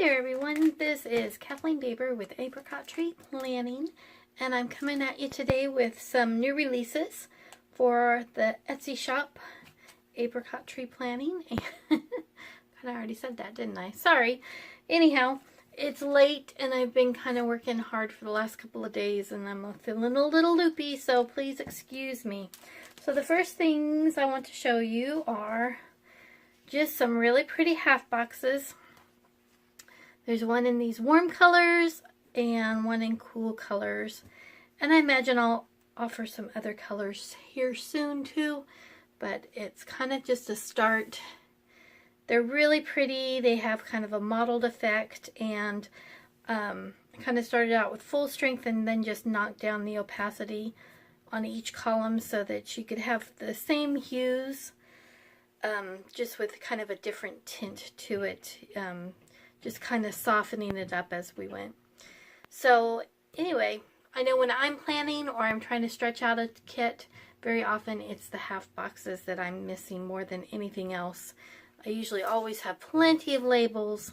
there everyone, this is Kathleen Daber with Apricot Tree Planning, and I'm coming at you today with some new releases for the Etsy shop, Apricot Tree Planning. I already said that, didn't I? Sorry. Anyhow, it's late and I've been kind of working hard for the last couple of days and I'm feeling a little loopy, so please excuse me. So the first things I want to show you are just some really pretty half boxes. There's one in these warm colors and one in cool colors. And I imagine I'll offer some other colors here soon too, but it's kind of just a start. They're really pretty. They have kind of a mottled effect, and kind of started out with full strength and then just knocked down the opacity on each column so that you could have the same hues, just with kind of a different tint to it. Just kind of softening it up as we went. So anyway, I know when I'm planning or I'm trying to stretch out a kit, very often it's the half boxes that I'm missing more than anything else. I usually always have plenty of labels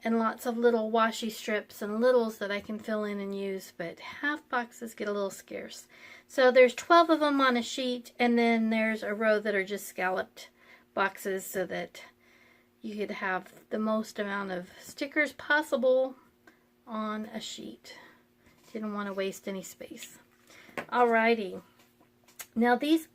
and lots of little washi strips and littles that I can fill in and use, but half boxes get a little scarce. So there's 12 of them on a sheet, and then there's a row that are just scalloped boxes so that you could have the most amount of stickers possible on a sheet. Didn't want to waste any space. Alrighty. Now these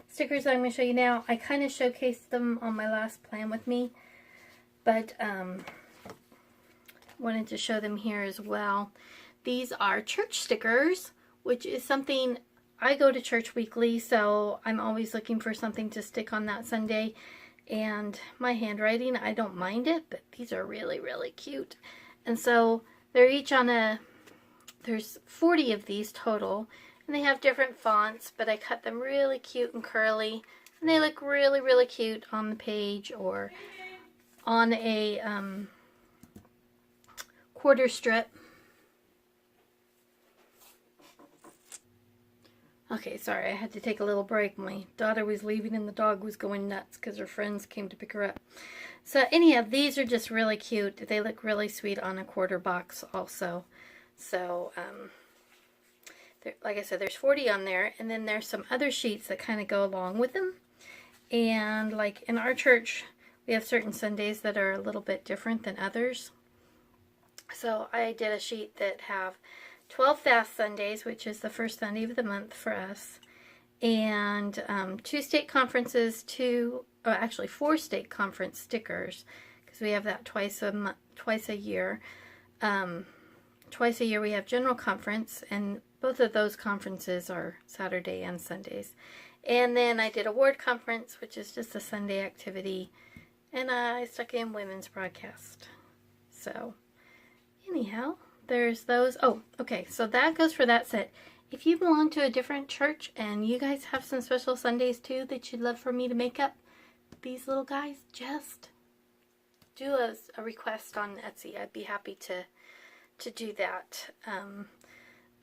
stickers I'm going to show you now, I kind of showcased them on my last Plan With Me, but wanted to show them here as well. These are church stickers, which is something I go to church weekly, so I'm always looking for something to stick on that Sunday. And my handwriting, I don't mind it, but these are really, really cute. And so they're each on there's 40 of these total, and they have different fonts, but I cut them really cute and curly, and they look really, really cute on the page or on a quarter strip. Okay, sorry, I had to take a little break. My daughter was leaving and the dog was going nuts because her friends came to pick her up. So anyhow, these are just really cute. They look really sweet on a quarter box also. So, like I said, there's 40 on there, and then there's some other sheets that kind of go along with them. And like in our church, we have certain Sundays that are a little bit different than others. So I did a sheet that have 12 Fast Sundays, which is the first Sunday of the month for us, and 2 state conferences, actually 4 state conference stickers, because we have that twice a year. Twice a year we have general conference, and both of those conferences are Saturday and Sundays. And then I did a ward conference, which is just a Sunday activity, and I stuck in women's broadcast. So anyhow, there's those. Oh, okay, so that goes for that set. If you belong to a different church and you guys have some special Sundays too that you'd love for me to make up these little guys, just do a request on Etsy. I'd be happy to do that.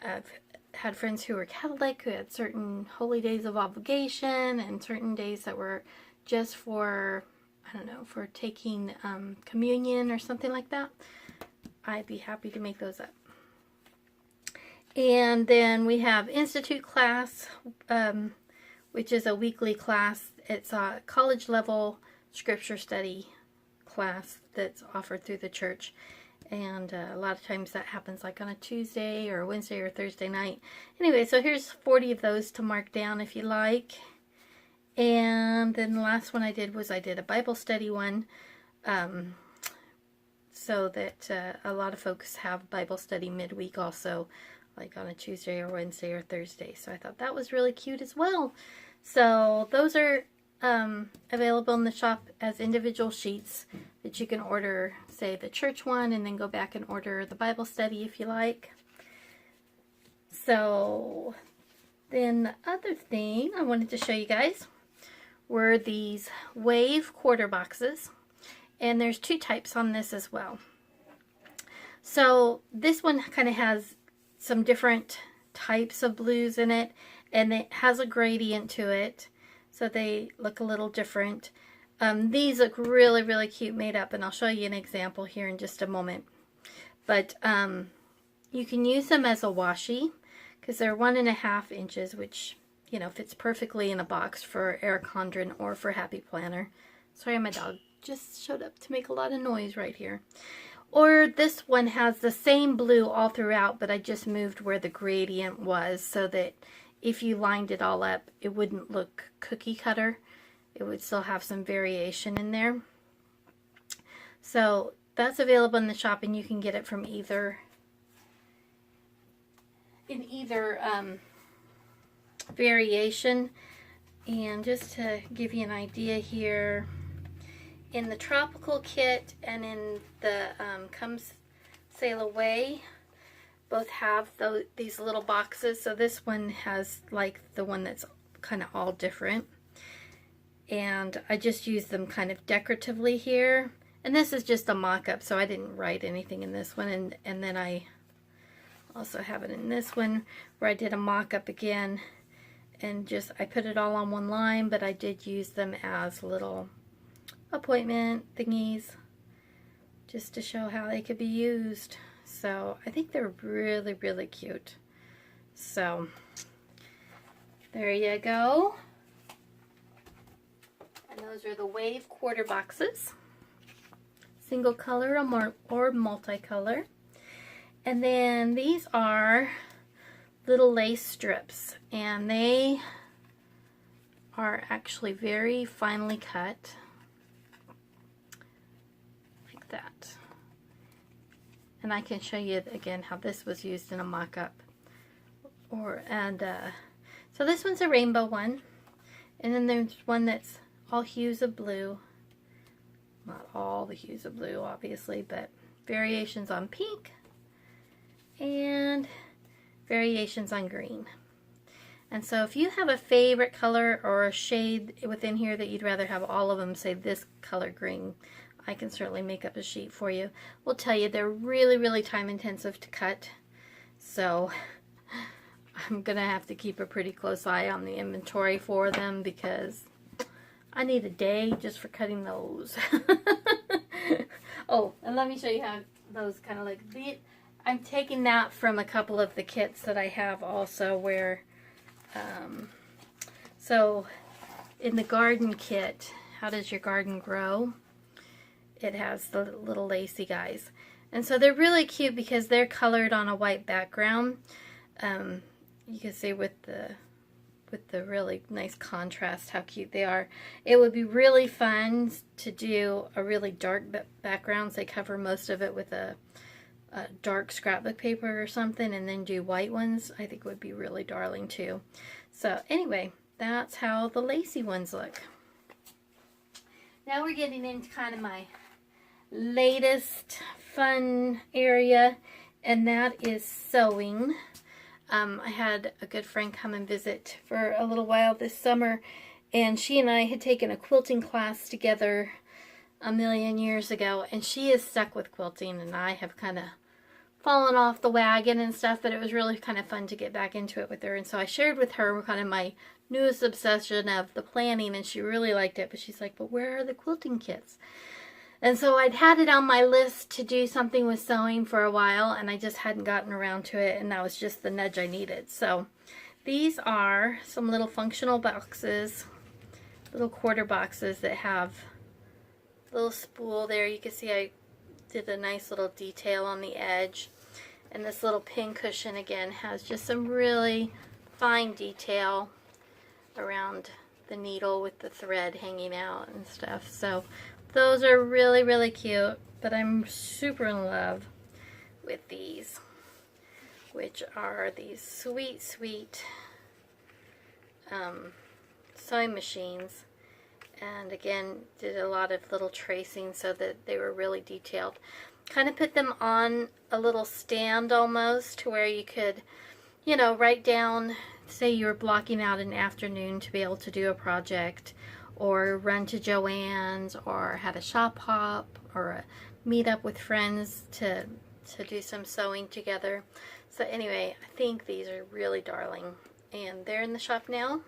I've had friends who were Catholic who had certain holy days of obligation and certain days that were just for, I don't know, for taking communion or something like that. I'd be happy to make those up. And then we have Institute class, which is a weekly class. It's a college level scripture study class that's offered through the church. And a lot of times that happens like on a Tuesday or a Wednesday or Thursday night. Anyway, so here's 40 of those to mark down if you like. And then the last one I did was I did a Bible study one. So that a lot of folks have Bible study midweek also, like on a Tuesday or Wednesday or Thursday. So I thought that was really cute as well. So those are available in the shop as individual sheets that you can order, say the church one, and then go back and order the Bible study if you like. So then the other thing I wanted to show you guys were these wave quarter boxes. And there's 2 types on this as well. So this one kind of has some different types of blues in it, and it has a gradient to it, so they look a little different. These look really, really cute made up, and I'll show you an example here in just a moment. But you can use them as a washi because they're 1.5 inches, which, you know, fits perfectly in a box for Eric Condren or for Happy Planner. Sorry, my dog just showed up to make a lot of noise right here. Or this one has the same blue all throughout, but I just moved where the gradient was so that if you lined it all up, it wouldn't look cookie cutter. It would still have some variation in there. So that's available in the shop, and you can get it from either variation. And just to give you an idea here, in the tropical kit and in the Come Sail Away, both have these little boxes. So this one has like the one that's kind of all different, and I just use them kind of decoratively here. And this is just a mock-up, so I didn't write anything in this one. And then I also have it in this one where I did a mock-up again, and just I put it all on one line, but I did use them as little appointment thingies just to show how they could be used. So I think they're really, really cute. So there you go. And those are the Wave quarter boxes. Single color or multicolor. And then these are little lace strips, and they are actually very finely cut like that. And I can show you again how this was used in a mock-up. So this one's a rainbow one, and then there's one that's all hues of blue. Not all the hues of blue, obviously, but variations on pink and variations on green. And so if you have a favorite color or a shade within here that you'd rather have all of them say this color green, I can certainly make up a sheet for you. We'll tell you they're really, really time intensive to cut, so I'm gonna have to keep a pretty close eye on the inventory for them because I need a day just for cutting those. Oh, and let me show you how those kind of look. I'm taking that from a couple of the kits that I have also where, so in the garden kit, How Does Your Garden Grow? It has the little lacy guys. And so they're really cute because they're colored on a white background. You can see with the really nice contrast how cute they are. It would be really fun to do a really dark background. So they cover most of it with a dark scrapbook paper or something, and then do white ones. I think would be really darling too. So anyway, that's how the lacy ones look. Now we're getting into kind of my latest fun area, and that is sewing. I had a good friend come and visit for a little while this summer, and she and I had taken a quilting class together a million years ago, and she is stuck with quilting, and I have kind of fallen off the wagon and stuff, but it was really kind of fun to get back into it with her. And so I shared with her kind of my newest obsession of the planning, and she really liked it, but she's like, but where are the quilting kits? And so I'd had it on my list to do something with sewing for a while, and I just hadn't gotten around to it, and that was just the nudge I needed. So these are some little functional boxes, little quarter boxes that have a little spool there. You can see I did a nice little detail on the edge. And this little pin cushion again has just some really fine detail around the needle with the thread hanging out and stuff. So those are really, really cute, but I'm super in love with these, which are these sweet, sweet sewing machines. And again, did a lot of little tracing so that they were really detailed. Kind of put them on a little stand almost to where you could, you know, write down, say you were blocking out an afternoon to be able to do a project, or run to Joann's, or had a shop hop, or a meet up with friends to do some sewing together. So anyway, I think these are really darling, and they're in the shop now.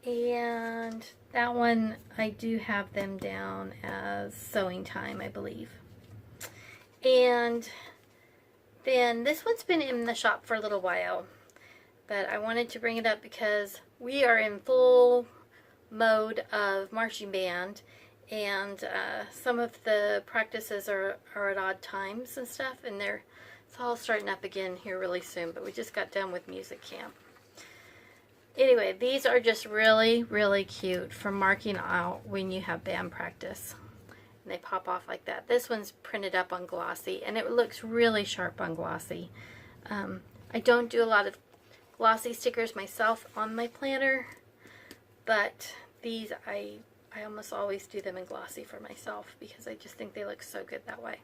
And that one, I do have them down as sewing time, I believe. And then this one's been in the shop for a little while, but I wanted to bring it up because we are in full mode of marching band, and some of the practices are at odd times and stuff, and it's all starting up again here really soon, but we just got done with music camp. Anyway, these are just really, really cute for marking out when you have band practice. And they pop off like that. This one's printed up on glossy, and it looks really sharp on glossy. I don't do a lot of glossy stickers myself on my planner, but these I almost always do them in glossy for myself because I just think they look so good that way.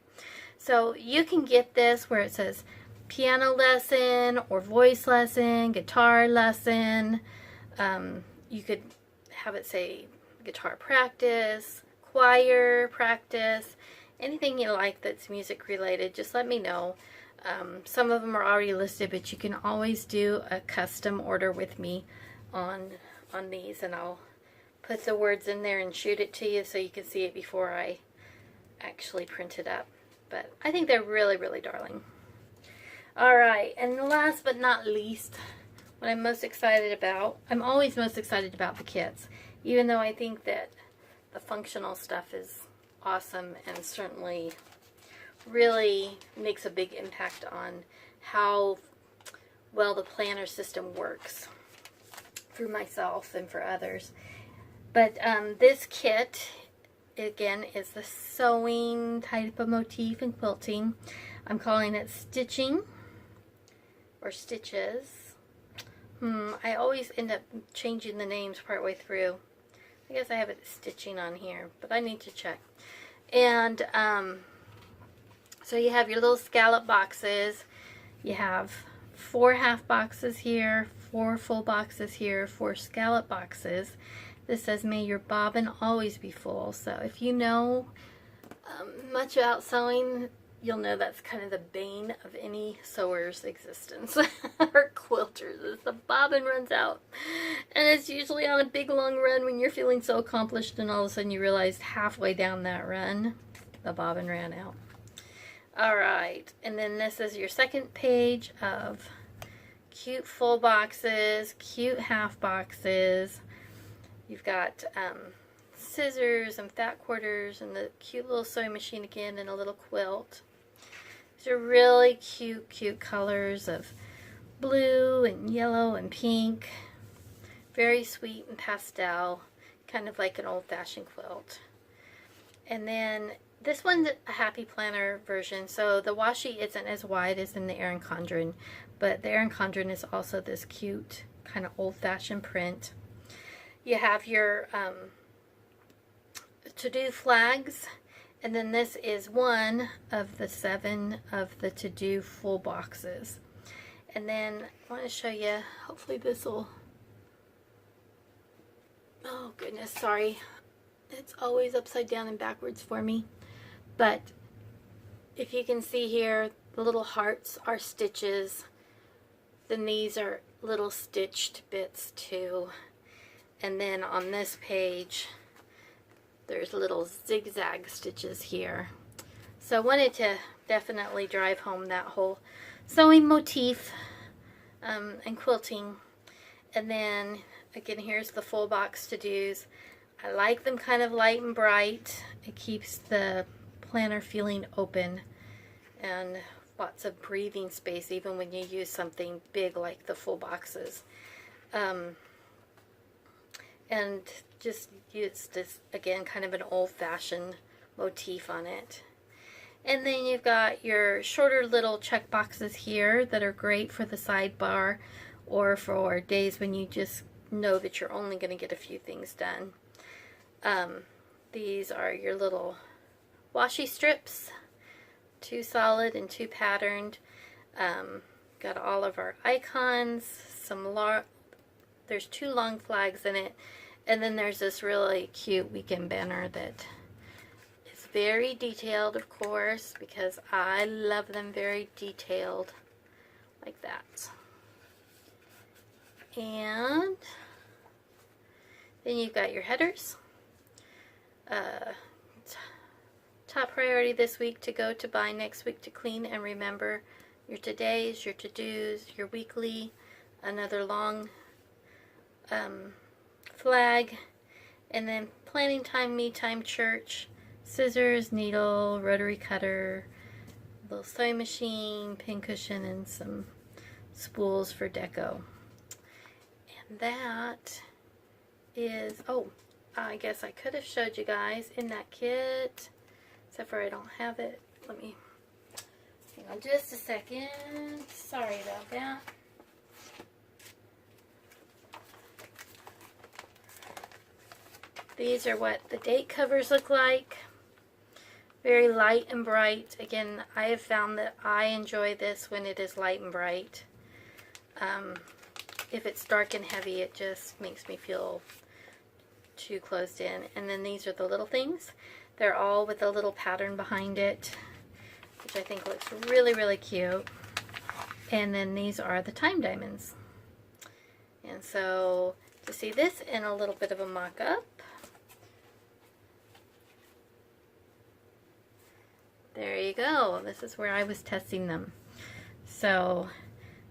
So you can get this where it says piano lesson or voice lesson, guitar lesson. You could have it say guitar practice, choir practice, anything you like that's music related, just let me know. Some of them are already listed, but you can always do a custom order with me on these, and I'll put the words in there and shoot it to you so you can see it before I actually print it up. But I think they're really, really darling. Alright, and last but not least, what I'm most excited about, I'm always most excited about the kits, even though I think that the functional stuff is awesome and certainly really makes a big impact on how well the planner system works for myself and for others. But this kit, again, is the sewing type of motif and quilting. I'm calling it stitching or stitches. I always end up changing the names partway through. I guess I have it stitching on here, but I need to check. And so you have your little scallop boxes. You have 4 half boxes here, 4 full boxes here, 4 scallop boxes. This says, may your bobbin always be full. So if you know much about sewing, you'll know that's kind of the bane of any sewer's existence or quilters, is the bobbin runs out. And it's usually on a big long run when you're feeling so accomplished and all of a sudden you realize halfway down that run, the bobbin ran out. Alright, and then this is your second page of cute full boxes, cute half boxes. You've got scissors and fat quarters and the cute little sewing machine again and a little quilt. These are really cute, cute colors of blue and yellow and pink. Very sweet and pastel, kind of like an old-fashioned quilt. And then this one's a Happy Planner version, so the washi isn't as wide as in the Erin Condren, but the Erin Condren is also this cute, kind of old-fashioned print. You have your to-do flags, and then this is one of the 7 of the to-do full boxes. And then I want to show you, hopefully this will, oh goodness, sorry. It's always upside down and backwards for me. But if you can see here, the little hearts are stitches. Then these are little stitched bits too. And then on this page, there's little zigzag stitches here. So I wanted to definitely drive home that whole sewing motif and quilting. And then again, here's the full box to-dos. I like them kind of light and bright. It keeps the planner feeling open and lots of breathing space even when you use something big like the full boxes. And just use this, again, kind of an old-fashioned motif on it. And then you've got your shorter little check boxes here that are great for the sidebar or for days when you just know that you're only going to get a few things done. These are your little washi strips, 2 solid and 2 patterned. Got all of our icons, there's 2 long flags in it, and then there's this really cute weekend banner that is very detailed, of course, because I love them very detailed like that. And Then you've got your headers. Top priority this week to go to buy, next week to clean and remember. Your todays, your to-dos, your weekly, another long flag, and then planning time, me time, church, scissors, needle, rotary cutter, little sewing machine, pin cushion, and some spools for deco. And that is, oh, I guess I could have showed you guys in that kit, except for I don't have it. Let me, hang on just a second. Sorry about that. These are what the date covers look like. Very light and bright. Again, I have found that I enjoy this when it is light and bright. If it's dark and heavy, it just makes me feel too closed in. And then these are the little things. They're all with a little pattern behind it, which I think looks really, really cute. And then these are the time diamonds. And so to see this in a little bit of a mock-up, there you go. This is where I was testing them. So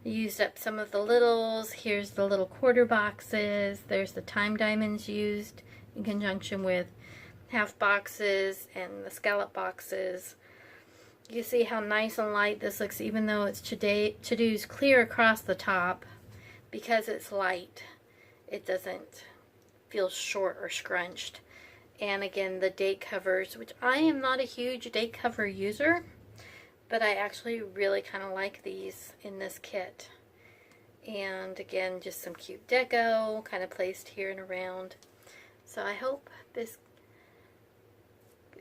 I used up some of the littles. Here's the little quarter boxes. There's the time diamonds used in conjunction with half boxes and the scallop boxes. You see how nice and light this looks, even though it's to-dos clear across the top. Because it's light, it doesn't feel short or scrunched. And again, the date covers, which I am not a huge date cover user, but I actually really kind of like these in this kit. And again, just some cute deco kind of placed here and around. So I hope this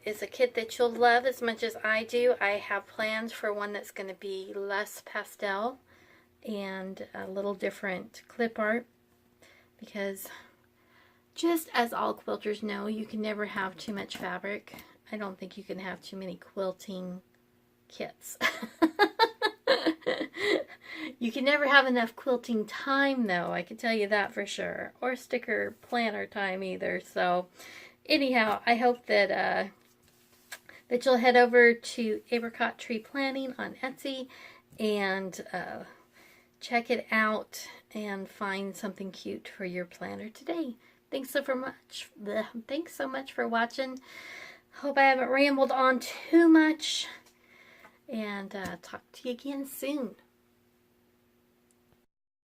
is a kit that you'll love as much as I do. I have plans for one that's going to be less pastel and a little different clip art, because just as all quilters know, you can never have too much fabric. I don't think you can have too many quilting kits. You can never have enough quilting time, though, I can tell you that for sure. Or sticker planner time either. So anyhow, I hope that that you'll head over to Apricot Tree Planning on Etsy and check it out and find something cute for your planner today. Thanks so much for watching. Hope I haven't rambled on too much. And talk to you again soon.